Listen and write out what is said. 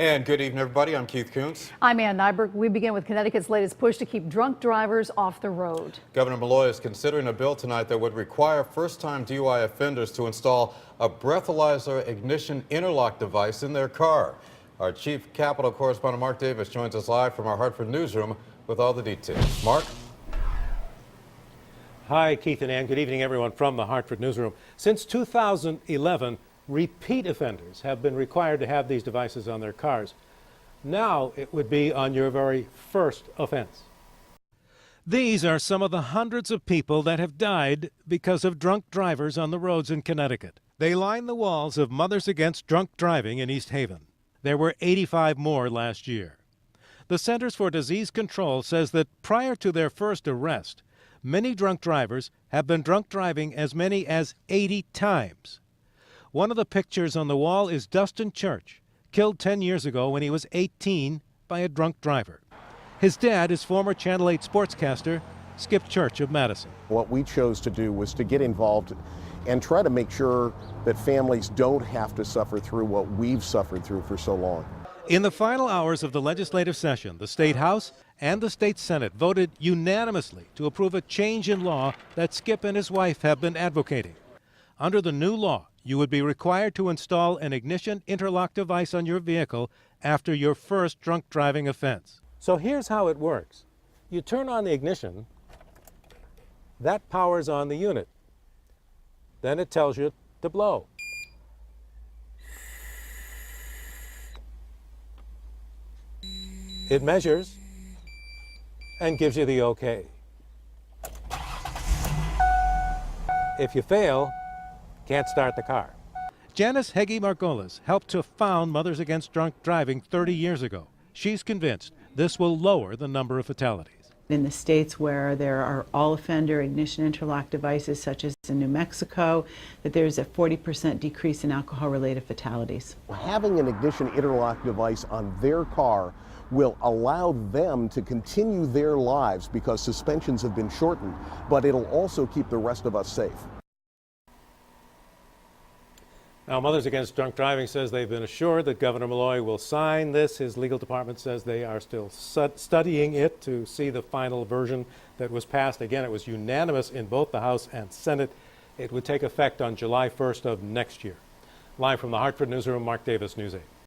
And good evening, everybody. I'm Keith Koontz. I'm Ann Nyberg. We begin with Connecticut's latest push to keep drunk drivers off the road. Governor Malloy is considering a bill tonight that would require first-time DUI offenders to install a breathalyzer ignition interlock device in their car. Our chief Capitol correspondent Mark Davis joins us live from our Hartford newsroom with all the details. Mark? Hi, Keith and Ann. Good evening, everyone, from the Hartford newsroom. Since 2011, repeat offenders have been required to have these devices on their cars. Now it would be on your very first offense. These are some of the hundreds of people that have died because of drunk drivers on the roads in Connecticut. They line the walls of Mothers Against Drunk Driving in East Haven. There were 85 more last year. The Centers for Disease Control says that prior to their first arrest, many drunk drivers have been drunk driving as many as 80 times. One of the pictures on the wall is Dustin Church, killed 10 years ago when he was 18 by a drunk driver. His dad is former Channel 8 sportscaster Skip Church of Madison. What we chose to do was to get involved and try to make sure that families don't have to suffer through what we've suffered through for so long. In the final hours of the legislative session, the State House and the State Senate voted unanimously to approve a change in law that Skip and his wife have been advocating. Under the new law, you would be required to install an ignition interlock device on your vehicle after your first drunk driving offense. So here's how it works. You turn on the ignition, that powers on the unit. Then it tells you to blow. It measures and gives you the okay. If you fail, can't start the car. Janice Heggie Margolis helped to found Mothers Against Drunk Driving 30 years ago. She's convinced this will lower the number of fatalities. In the states where there are all-offender ignition interlock devices, such as in New Mexico, that there's a 40% decrease in alcohol-related fatalities. Having an ignition interlock device on their car will allow them to continue their lives because suspensions have been shortened, but it'll also keep the rest of us safe. Now, Mothers Against Drunk Driving says they've been assured that Governor Malloy will sign this. His legal department says they are still studying it to see the final version that was passed. Again, it was unanimous in both the House and Senate. It would take effect on July 1st of next year. Live from the Hartford newsroom, Mark Davis, News 8.